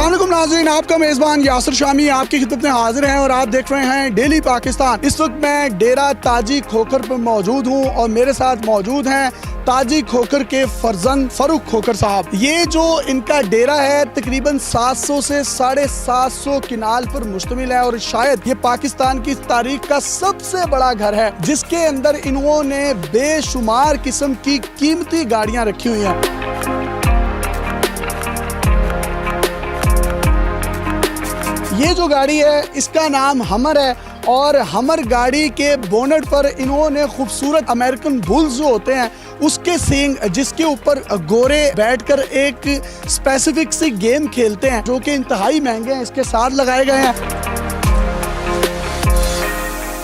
अस्सलाम वालेकुम नाज़रीन, आपका मेज़बान यासिर शामी आपकी खिदमत में हाजिर हैं और आप देख रहे हैं डेली पाकिस्तान। इस वक्त मैं डेरा ताजी खोखर पर मौजूद हूँ और मेरे साथ मौजूद हैं ताजी खोखर के फर्जंद फरूक खोखर साहब। ये जो इनका डेरा है तकरीबन 700 से 750 किनाल पर मुश्तमिल है और शायद ये पाकिस्तान की तारीख का सबसे बड़ा घर है, जिसके अंदर इन्होंने बेशुमार किस्म की कीमती गाड़ियाँ रखी हुई हैं। ये जो गाड़ी है इसका नाम हमर है और हमर गाड़ी के बोनट पर इन्होंने खूबसूरत अमेरिकन बुल्स जो होते हैं उसके सींग, जिसके ऊपर गोरे बैठकर एक स्पेसिफिक सी गेम खेलते हैं जो कि इंतहाई महंगे हैं, इसके साथ लगाए गए हैं।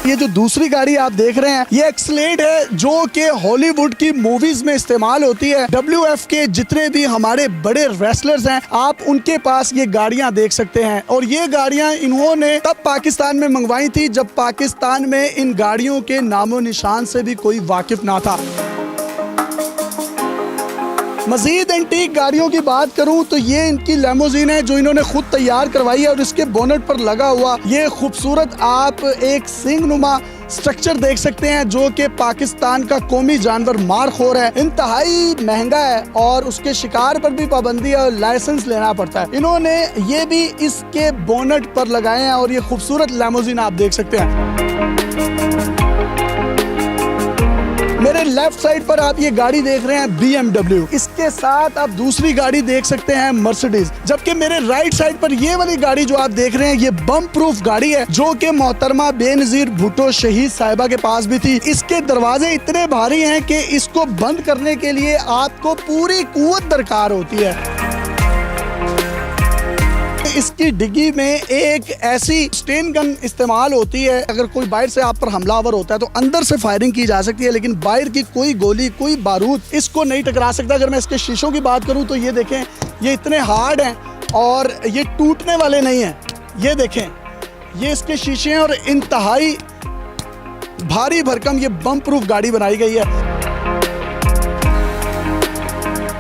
ये जो दूसरी गाड़ी आप देख रहे हैं ये एक्सलेड है जो कि हॉलीवुड की मूवीज में इस्तेमाल होती है। WF के जितने भी हमारे बड़े रेसलर्स हैं आप उनके पास ये गाड़ियां देख सकते हैं और ये गाड़ियां इन्होंने तब पाकिस्तान में मंगवाई थी जब पाकिस्तान में इन गाड़ियों के नामो निशान से भी कोई वाकिफ ना था। मजीद एंटीक गाड़ियों की बात करूं तो ये इनकी लेमोजीन है जो इन्होंने खुद तैयार करवाई है और इसके बोनट पर लगा हुआ ये खूबसूरत आप एक सिंग नुमा स्ट्रक्चर देख सकते हैं जो कि पाकिस्तान का कौमी जानवर मारखोर है, इंतहाई महंगा है और उसके शिकार पर भी पाबंदी है और लाइसेंस लेना पड़ता है। इन्होंने ये भी इसके बोनट पर लगाए हैं और ये खूबसूरत लेमोजीन आप देख सकते हैं। मेरे लेफ्ट साइड पर आप ये गाड़ी देख रहे हैं BMW, इसके साथ आप दूसरी गाड़ी देख सकते हैं मर्सिडीज, जबकि मेरे राइट साइड पर ये वाली गाड़ी जो आप देख रहे हैं ये बम प्रूफ गाड़ी है जो कि मोहतरमा बेनजीर भुट्टो शहीद साहिबा के पास भी थी। इसके दरवाजे इतने भारी हैं कि इसको बंद करने के लिए आपको पूरी कुव्वत दरकार होती है। इसकी डिग्गी में एक ऐसी स्टेन गन इस्तेमाल होती है, अगर कोई बाहर से आप पर हमलावर होता है तो अंदर से फायरिंग की जा सकती है, लेकिन बाहर की कोई गोली कोई बारूद इसको नहीं टकरा सकता। अगर मैं इसके शीशों की बात करूं तो ये देखें ये इतने हार्ड हैं और ये टूटने वाले नहीं हैं। ये देखें ये इसके शीशे हैं और इंतहाई भारी भरकम ये बम प्रूफ गाड़ी बनाई गई है।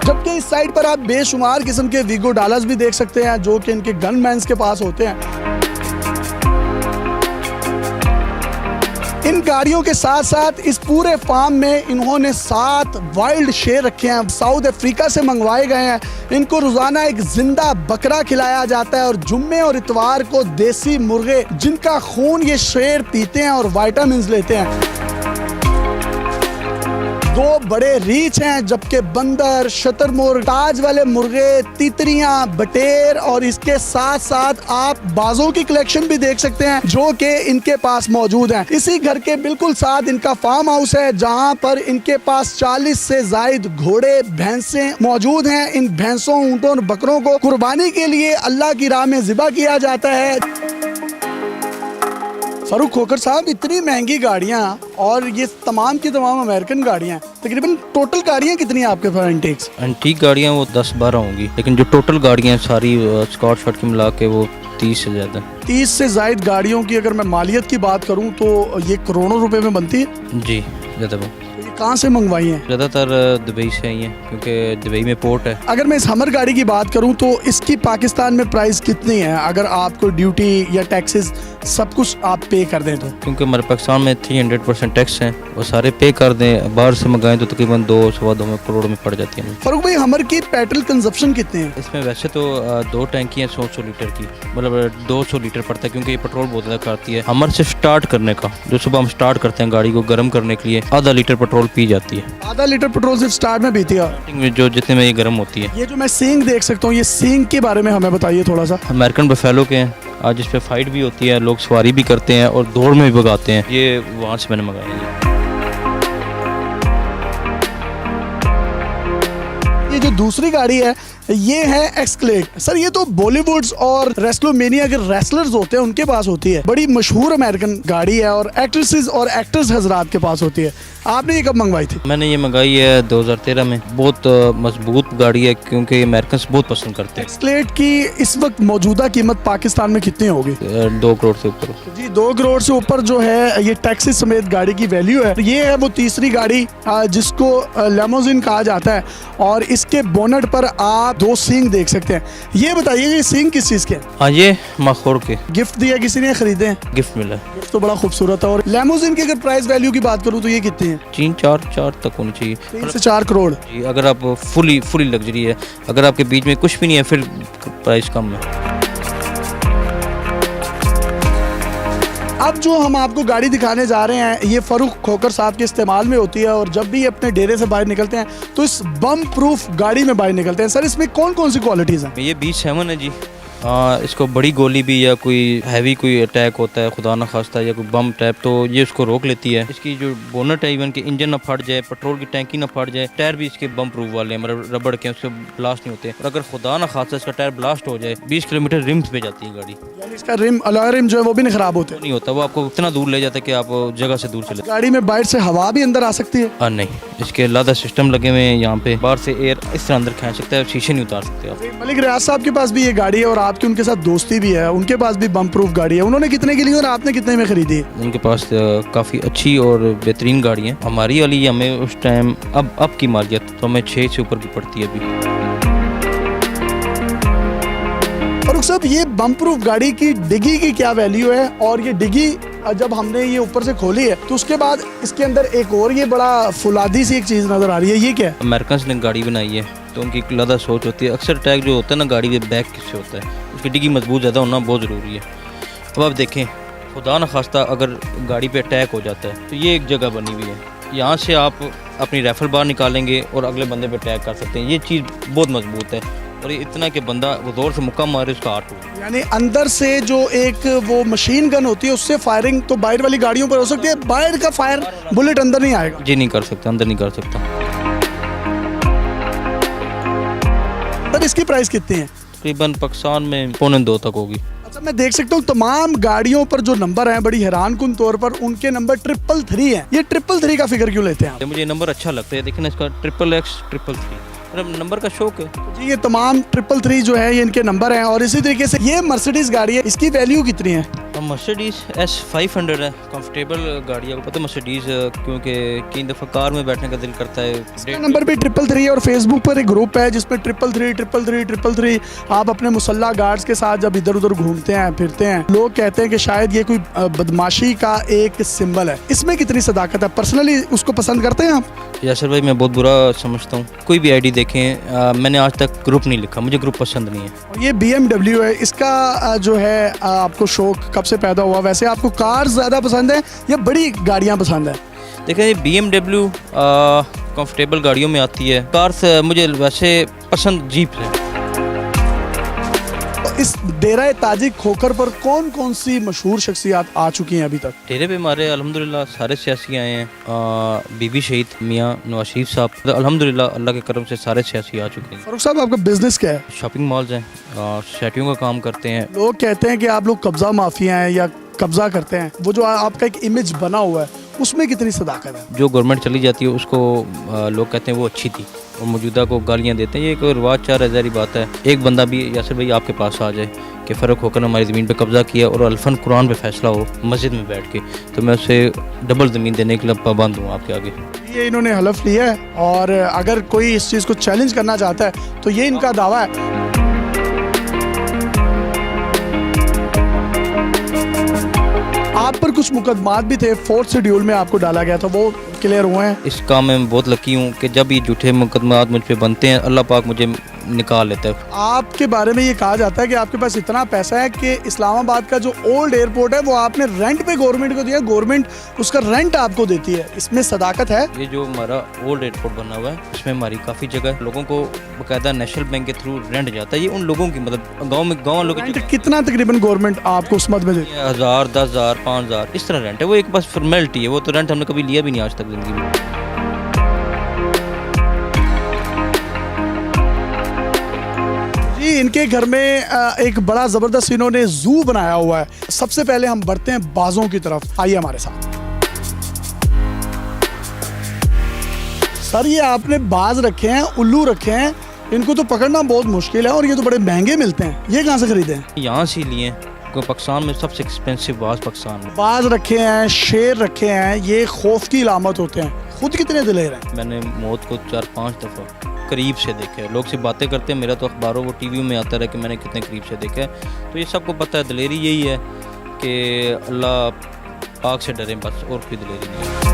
जबकि इस साइड पर आप बेशुमार किस्म के वीगो डालर्स भी देख सकते हैं जो कि इनके गनमैन्स के पास होते हैं। इन गाड़ियों के साथ साथ इस पूरे फार्म में इन्होंने 7 वाइल्ड शेर रखे हैं, साउथ अफ्रीका से मंगवाए गए हैं। इनको रोजाना एक जिंदा बकरा खिलाया जाता है और जुम्मे और इतवार को देसी मुर्गे जिनका खून ये शेर पीते हैं और विटामिन्स लेते हैं। 2 बड़े रीछ हैं जबकि बंदर, शतरमुर्ग, ताज वाले मुर्गे, तितरियां, बटेर और इसके साथ साथ आप बाजों की कलेक्शन भी देख सकते हैं जो कि इनके पास मौजूद हैं। इसी घर के बिल्कुल साथ इनका फार्म हाउस है जहां पर इनके पास 40 से जायद घोड़े भैंसें मौजूद हैं। इन भैंसों, ऊंटों और बकरों को कुर्बानी के लिए अल्लाह की राह में ज़िबा किया जाता है। फरूक खोखर साहब, इतनी महंगी गाड़ियाँ और ये तमाम की तमाम अमेरिकन गाड़ियाँ, तकरीबन टोटल गाड़ियाँ कितनी हैं आपके पास एंटीक्स? एंटीक गाड़ियाँ वो 10-12 होंगी, लेकिन जो टोटल गाड़ियाँ सारी स्कॉट शॉट की मिला के वो 30 से ज़्यादा। 30 से जायद गाड़ियों की अगर मैं मालियत की बात करूँ तो ये करोड़ों रुपए में बनती है जी। ज़्यादा कहाँ से मंगवाई हैं? ज़्यादातर दुबई से आई हैं क्योंकि दुबई में पोर्ट है। अगर मैं इस हमर गाड़ी की बात करूं तो इसकी पाकिस्तान में प्राइस कितनी है अगर आपको ड्यूटी या टैक्सेस सब कुछ आप पे कर दें तो? क्योंकि हमारे पाकिस्तान में 300% टैक्स हैं, वो सारे पे कर दें, बाहर से मंगाएं तो तकरीबन 2-2.25 करोड़ में पड़ जाती है। फरूक भाई, हमर की पेट्रोल कंजप्शन कितने हैं? इसमें वैसे तो 2 टैंकी हैं 100 लीटर की, मतलब 200 लीटर पड़ता है क्योंकि ये पेट्रोल बहुत ज़्यादा खाती है। हमर से स्टार्ट करने का जो सुबह हम स्टार्ट करते हैं गाड़ी को गर्म करने के लिए आधा लीटर पेट्रोल पी जाती है। आधा लीटर पेट्रोल सिर्फ स्टार्ट में पीती है जो जितने में ये गर्म होती है। ये जो मैं सींग देख सकता हूँ, ये सींग के बारे में हमें बताइए थोड़ा सा। अमेरिकन बफेलो के हैं, आज इस पे फाइट भी होती है, लोग सवारी भी करते हैं और दौड़ में भी भगाते हैं। ये वहाँ से मैंने मंगाया है। ये जो दूसरी गाड़ी है ये है एक्सक्लेड। सर ये तो बॉलीवुड्स और रेसलोमेनिया के रेसलर्स होते हैं उनके पास होती है, बड़ी मशहूर अमेरिकन गाड़ी है और एक्ट्रेसेस और एक्टर्स हजरात के पास होती है। आपने ये कब मंगवाई थी? मैंने ये मंगाई है 2013 में। बहुत मजबूत गाड़ी है क्योंकि अमेरिकन बहुत पसंद करते हैं। एक्सक्लेड की इस वक्त मौजूदा कीमत पाकिस्तान में कितनी होगी? 2 करोड़ से ऊपर जी। 2 करोड़ से ऊपर जो है ये टैक्सी समेत गाड़ी की वैल्यू है। ये है वो तीसरी गाड़ी जिसको लेमोजिन कहा जाता है और इसके बोनट पर आप दो सींग देख सकते हैं। ये बताइए ये सींग किस चीज़ के हैं? हाँ ये माखोर के गिफ्ट दिया किसी ने, खरीदे हैं? गिफ्ट मिला है। गिफ्ट तो बड़ा खूबसूरत है। और लेमोजिन की अगर प्राइस वैल्यू की बात करूँ तो ये कितनी है? 3-4 तक होनी चाहिए 3 से 4 करोड़। जी। अगर आप फुली लग्जरी है, अगर आपके बीच में कुछ भी नहीं है फिर प्राइस कम है। अब जो हम आपको गाड़ी दिखाने जा रहे हैं ये फ़ारूक खोकर साहब के इस्तेमाल में होती है, और जब भी अपने डेरे से बाहर निकलते हैं तो इस बम प्रूफ गाड़ी में बाहर निकलते हैं। सर इसमें कौन कौन सी क्वालिटीज़ हैं? ये B7 है जी। इसको बड़ी गोली भी या कोई हैवी कोई अटैक होता है खुदा न खास्ता या कोई बम टैप, तो ये उसको रोक लेती है। इसकी जो बोनट है, इवन कि इंजन ना फट जाए, पेट्रोल की टैंकी ना फट जाए, टायर भी इसके बम प्रूफ वाले हैं, मतलब रबड़ के, उससे ब्लास्ट नहीं होते। और अगर खुदा न खास्ता इसका टायर ब्लास्ट हो जाए 20 किलोमीटर रिम्स पे जाती है गाड़ी। यानी इसका रिम, अलॉय रिम जो है वो भी नहीं खराब होते? नहीं होता, वो आपको इतना दूर ले जाता है कि आप जगह से दूर चले। गाड़ी में बाहर से हवा भी अंदर आ सकती है? नहीं, इसके लादा सिस्टम लगे हुए हैं यहाँ पे, बाहर से एयर इस तरह अंदर खींच सकता है, शीशे नहीं उतार सकते आप। मलिक रियाज साहब के पास भी ये गाड़ी है और आपकी उनके साथ दोस्ती भी है, उनके पास भी बम प्रूफ गाड़ी है। उन्होंने कितने की ली और आपने कितने में खरीदी है? उनके पास काफ़ी अच्छी और बेहतरीन गाड़ी है। हमारी वाली हमें उस टाइम अब की मालियत तो हमें 6 से ऊपर की पड़ती है अभी। फारूक साहब ये बम प्रूफ गाड़ी की डिग्गी की क्या वैल्यू है? और ये डिग्गी जब हमने ये ऊपर से खोली है तो उसके बाद इसके अंदर एक और ये बड़ा फुलादी सी एक चीज़ नज़र आ रही है, ये क्या है? अमेरिकन ने गाड़ी बनाई है तो उनकी एक लदा सोच होती है। अक्सर टैग जो होता है ना गाड़ी के बैक किससे होता है, उसकी डिग्गी मजबूत ज़्यादा होना बहुत ज़रूरी है। अब आप देखें, खुदा न खास्ता अगर गाड़ी पे अटैक हो जाता है तो ये एक जगह बनी हुई है, यहाँ से आप अपनी राइफल बाहर निकालेंगे और अगले बंदे पे अटैक कर सकते हैं। ये चीज़ बहुत मजबूत है और ये इतना कि बंदा वो जोर से मुक्का मारे उसका हाथ टूट। यानी अंदर से जो एक वो मशीन गन होती है उससे फायरिंग तो बाहर वाली गाड़ियों पर हो सकती है, बाहर का फायर बुलेट अंदर नहीं आएगा? जी नहीं कर सकता, अंदर नहीं कर सकता। तब इसकी प्राइस कितनी है? तकरीबन पाकिस्तान में 1.25 तक होगी। अच्छा मैं देख सकता हूँ तमाम गाड़ियों पर जो नंबर हैं बड़ी हैरानकुन तौर पर उनके नंबर 333 हैं। ये 333 का फिगर क्यों लेते हैं आप? मुझे ये नंबर अच्छा लगता है, देखिए ना इसका XXX 333 नंबर का शौक है जी। ये तमाम 333 जो है ये इनके नंबर हैं। और इसी तरीके से ये मर्सिडीज गाड़ी है, इसकी वैल्यू कितनी है? मर्सिडीज S500 है, कंफर्टेबल गाड़ी है। आपको पता है मर्सिडीज क्योंकि कई दफ़ा कार में बैठने का दिल करता है। इसका नंबर भी 333 है और फेसबुक पर एक ग्रुप है जिसमें 333 आप अपने मुसल्ला गार्ड्स के साथ जब इधर उधर घूमते हैं फिरते हैं, लोग कहते हैं कि शायद ये कोई बदमाशी का एक सिंबल है। इसमें कितनी सदाकत है? पर्सनली उसको पसंद करते हैं आप? यासर भाई मैं बहुत बुरा समझता हूँ, कोई भी आईडी देखें, मैंने आज तक ग्रुप नहीं लिखा, मुझे ग्रुप पसंद नहीं है। ये BMW है, इसका जो है आपको शौक कब से पैदा हुआ? वैसे आपको कार ज़्यादा पसंद है या बड़ी गाड़ियाँ पसंद है? देखें ये BMW कंफर्टेबल गाड़ियों में आती है, कार से मुझे वैसे पसंद जीप है। इस डेरा ताजी खोखर पर कौन कौन सी मशहूर शख्सियात आ चुकी हैं अभी तक? डेरे पे हमारे अल्हम्दुलिल्लाह सारे सियासी आए हैं। बीबी शहीद मियाँ नवाज शरीफ साहब, अल्हम्दुलिल्लाह अल्लाह के करम से सारे सियासी आ चुके हैं। फारूक साहब आपका बिजनेस क्या है? शॉपिंग मॉल्स हैं, शर्टियों का काम करते हैं। लोग कहते हैं कि आप लोग कब्जा माफिया हैं या कब्जा करते हैं, वो जो आपका एक इमेज बना हुआ है उसमें कितनी सदाकत है? जो गवर्नमेंट चली जाती है उसको लोग कहते हैं वो अच्छी थी और मौजूदा को गालियाँ देते हैं। ये एक रिवाज 4000 बात है। एक बंदा भी यासर भाई आपके पास आ जाए कि फ़र्क होकर हमारी ज़मीन पे कब्ज़ा किया और अल्फन कुरान पे फैसला हो मस्जिद में बैठ के, तो मैं उसे डबल ज़मीन देने के लिए पाबंद हूँ आपके आगे। ये इन्होंने हलफ लिया है और अगर कोई इस चीज़ को चैलेंज करना चाहता है तो ये इनका दावा है। आप पर कुछ मुकदमात भी थे, 4th शेड्यूल में आपको डाला गया था, वो क्लियर हुए हैं? इस काम में मैं बहुत लकी हूँ कि जब ये झूठे मुकदमात मुझ पे बनते हैं अल्लाह पाक मुझे निकाल लेता है। आपके बारे में ये कहा जाता है कि आपके पास इतना पैसा है कि इस्लामाबाद का जो ओल्ड एयरपोर्ट है वो आपने रेंट पे गवर्नमेंट को दिया, गवर्नमेंट उसका रेंट आपको देती है। इसमें सदाकत है? ये जो हमारा ओल्ड एयरपोर्ट बना हुआ है इसमें हमारी काफ़ी जगह लोगों को बाकायदा नेशनल बैंक के थ्रू रेंट जाता है। ये उन लोगों की मतलब गाँव लोगों रेंट कितना तकरीबन गवर्नमेंट आपको उस मद में देती है? 1000, 10,000, 5,000 इस तरह रेंट है। वो एक बस फॉर्मेलिटी है, वो तो रेंट हमने कभी लिया भी नहीं आज तक जिंदगी में। इनके घर में एक बड़ा ज़बरदस्त इन्होंने जू बनाया हुआ है। सबसे पहले हम बढ़ते हैं बाजों की तरफ, आइए हमारे साथ। सर ये आपने बाज रखे हैं, उल्लू रखे हैं, इनको तो पकड़ना बहुत मुश्किल है और ये तो बड़े महंगे मिलते हैं, ये कहाँ से खरीदे हैं? यहाँ से लिए हैं, क्योंकि पाकिस्तान में सबसे एक्सपेंसिव बाज पाकिस्तान में। बाज रखे हैं, शेर रखे हैं, ये खौफ की इलामत होते हैं। खुद कितने दिलेर हैं? मैंने मौत को 4-5 दफ़ा करीब से देखा है। लोग सिर्फ बातें करते हैं, मेरा तो अखबारों वो टीवी में आता रहा कि मैंने कितने करीब से देखा है। तो ये सबको पता है, दिलेरी यही है कि अल्लाह पाक से डरें बस, और कोई दिलेरी नहीं है।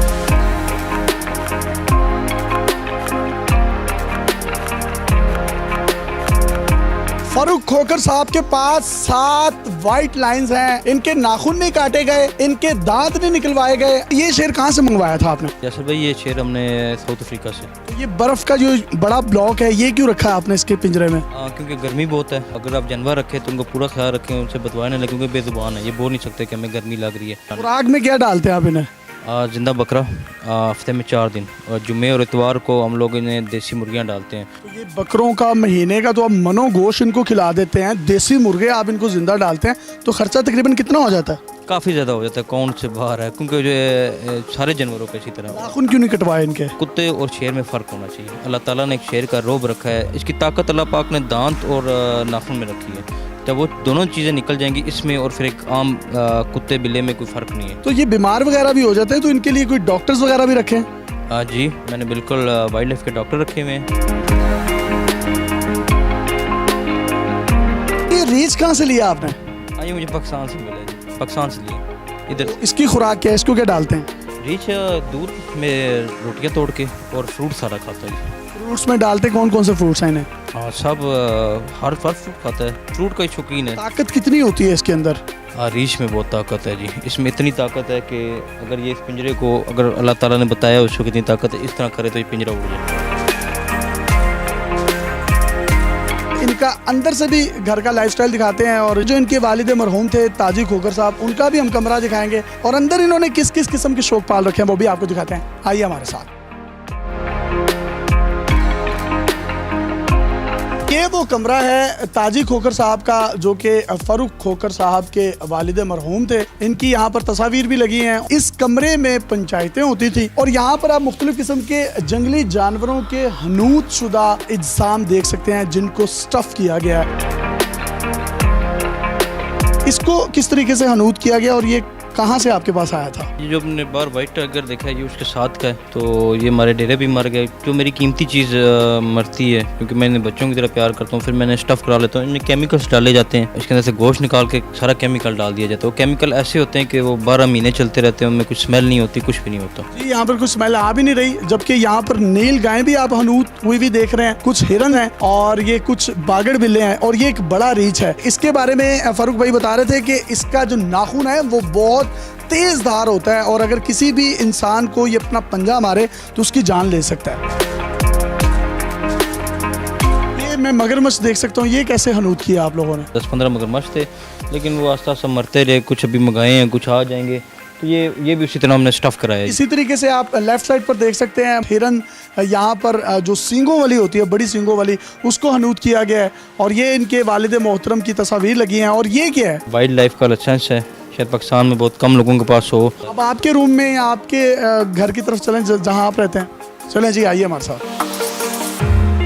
फारूक खोखर साहब के पास 7 वाइट लाइंस हैं, इनके नाखून नहीं काटे गए, इनके दांत नहीं निकलवाए गए। ये शेर कहाँ से मंगवाया था आपने? यासर भाई ये शेर हमने साउथ अफ्रीका से। ये बर्फ का जो बड़ा ब्लॉक है, ये क्यों रखा है आपने इसके पिंजरे में? क्योंकि गर्मी बहुत है। अगर आप जानवर रखें तो उनको पूरा ख्याल रखें, उनसे बतवाए ना लगे, क्योंकि बेजुबान है, ये बोल नहीं सकते कि हमें गर्मी लग रही है। खुराक में क्या डालते हैं आप इन्हें? जिंदा बकरा हफ्ते में 4 दिन, और जुम्मे और इतवार को हम लोग इन्हें देसी मुर्गियाँ डालते हैं। तो ये बकरों का महीने का तो आप मनो गोश्त इनको खिला देते हैं, देसी मुर्गे आप इनको जिंदा डालते हैं, तो खर्चा तकरीबन कितना हो जाता है? काफ़ी ज़्यादा हो जाता है, अकाउंट से बाहर है, क्योंकि जो है, सारे जानवरों का इसी तरह। नाखून क्यों नहीं कटवाए इनके? कुत्ते और शेर में फ़र्क होना चाहिए। अल्लाह ताला ने एक शेर का रोब रखा है, इसकी ताकत अल्लाह पाक ने दांत और नाखून में रखी है। जब वो दोनों चीज़ें निकल जाएंगी इसमें, और फिर एक आम कुत्ते बिल्ले में कोई फ़र्क नहीं है। तो ये बीमार वगैरह भी हो जाते हैं, तो इनके लिए कोई डॉक्टर्स वगैरह भी रखें? जी, मैंने बिल्कुल वाइल्ड लाइफ के डॉक्टर रखे हुए हैं। ये रीच कहाँ से लिया आपने? ये मुझे पाकिस्तान से मिला जी, पाकिस्तान से लिया इधर। इसकी खुराक क्या है, इसको क्या डालते हैं? रीच दूध में रोटियां तोड़ के और फ्रूट सारा खाता है। फ्रूट्स में डालते कौन कौन से फ्रूट्स हैं इन्हें? हाँ सब, हर फ्रूट खाता है, फ्रूट का ही शौकीन है। ताकत कितनी होती है इसके अंदर? रीच में बहुत ताकत है जी, इसमें इतनी ताकत है कि अगर ये इस पिंजरे को, अगर अल्लाह ताला ने बताया उसको कितनी ताकत है, इस तरह करे तो ये पिंजरा उड़ जाए। इनका अंदर से भी घर का लाइफस्टाइल दिखाते हैं, और जो इनके वालिद मरहूम थे ताजी खोखर साहब, उनका भी हम कमरा दिखाएंगे, और अंदर इन्होंने किस किस किस्म के शौक पाल रखे हैं वो भी आपको दिखाते हैं। आइए हमारे साथ। ये वो कमरा है ताजी खोखर साहब का, जो कि फारूक खोखर साहब के वालिद मरहूम थे। इनकी यहाँ पर तस्वीर भी लगी हैं। इस कमरे में पंचायतें होती थी, और यहाँ पर आप मुख्तलिफ किस्म के जंगली जानवरों के हनूत शुदा इज्साम देख सकते हैं, जिनको स्टफ किया गया है। इसको किस तरीके से हनूत किया गया, और ये कहाँ से आपके पास आया था? ये जो हमने बार वाइट टाइगर देखा है, ये उसके साथ का है। तो ये हमारे डेरे भी मर गए, जो मेरी कीमती चीज़ मरती है, क्योंकि मैं इन्हें बच्चों की तरह प्यार करता हूँ। फिर मैंने स्टफ़ करा लेता हूँ, इनमें केमिकल्स डाले जाते हैं, इसके अंदर से गोश्त निकाल के सारा केमिकल डाल दिया जाता है। वो केमिकल ऐसे होते हैं कि वो 12 महीने चलते रहते हैं, उनमें कुछ स्मेल नहीं होती, कुछ भी नहीं होता जी। यहाँ पर कुछ स्मेल आ भी नहीं रही, जबकि यहाँ पर नील गायें भी आप हनूत हुई भी देख रहे हैं, कुछ हिरन हैं, और ये कुछ बागड़ बिल्ले हैं, और ये एक बड़ा रीछ है। इसके बारे में फारूक भाई बता रहे थे कि इसका जो नाखून है वो बहुत तेज धार होता है, और अगर किसी भी इंसान को ये अपना पंजा मारे तो उसकी जान ले सकता है। ये मैं मगरमच्छ देख सकता हूँ, ये कैसे हनूत किया आप लोगों ने? 10-15 मगरमच्छ थे, लेकिन वो आस्ता आस्ता मरते रहे। कुछ अभी मंगाए हैं, कुछ आ जाएंगे, तो ये भी उसी तरह हमने स्टफ़ कराया है। इसी तरीके से आप लेफ्ट साइड पर देख सकते हैं हिरन, यहाँ पर जो सींगों वाली होती है, बड़ी सींगों वाली, उसको हनूत किया गया है, और ये इनके वालिद मोहतरम की तस्वीर लगी हैं। और ये क्या है? वाइल्ड लाइफ का लाइसेंस है, शायद पाकिस्तान में बहुत कम लोगों के पास हो। अब आपके रूम में या आपके घर की तरफ चलें जहाँ आप रहते हैं, चलें जी, आइए हमारे साथ।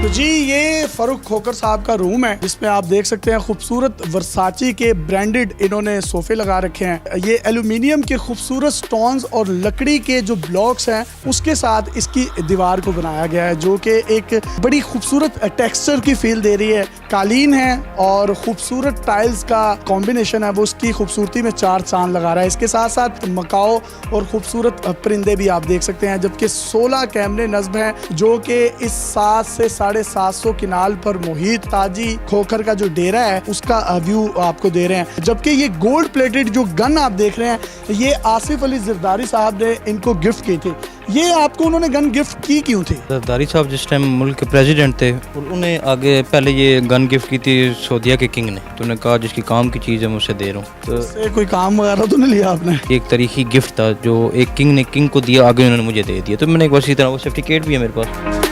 तो जी ये फारूक खोखर साहब का रूम है, जिसमें आप देख सकते हैं खूबसूरत वर्साची के ब्रांडेड इन्होंने सोफे लगा रखे हैं। ये एल्यूमिनियम के खूबसूरत स्टोन्स और लकड़ी के जो ब्लॉक्स हैं उसके साथ इसकी दीवार को बनाया गया है, जो कि एक बड़ी खूबसूरत टेक्सचर की फील दे रही है। कालीन है और खूबसूरत टाइल्स का कॉम्बिनेशन है, वो उसकी खूबसूरती में 4 चांद लगा रहा है। इसके साथ साथ मकाओ और खूबसूरत परिंदे भी आप देख सकते हैं, जबकि 16 कैमरे नस्ब हैं, जो कि इस 7 से 750 किनाल पर मुहित ताजी खोखर का जो डेरा है उसका व्यू आपको दे रहे हैं। जबकि ये गोल्ड प्लेटेड जो गन आप देख रहे हैं, ये आसिफ अली जरदारी साहब ने इनको गिफ्ट की थी। ये आपको उन्होंने गन गिफ्ट की क्यों थी? जरदारी साहब जिस टाइम मुल्क के प्रेसिडेंट थे, और उन्हें आगे पहले ये गन गिफ्ट की थी सऊदीया के किंग ने। तो उन्होंने कहा जिसकी काम की चीज़ है मैं उसे दे रहा हूँ। तो कोई काम वगैरह तो नहीं लिया आपने? एक तरीकी गिफ्ट था जो एक किंग ने किंग को दिया, आगे उन्होंने मुझे दे दिया। तो मैंने एक बार इसी तरह, वो सर्टिफिकेट भी है मेरे पास।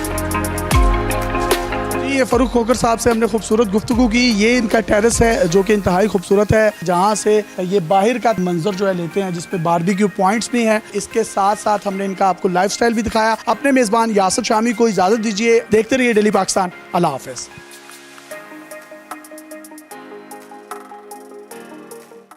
ये फारूक खोखर साहब से हमने खूबसूरत गुफ्तगू की। ये इनका टेरेस है जो कि इंतहाई खूबसूरत है, जहाँ से ये बाहर का मंजर जो है लेते हैं, जिसपे बारबेक्यू पॉइंट्स भी हैं। इसके साथ साथ हमने इनका आपको लाइफस्टाइल भी दिखाया। अपने मेज़बान यासर शामी को इजाज़त दीजिए। देखते रहिए डेली पाकिस्तान। अल्लाह हाफ़िज़।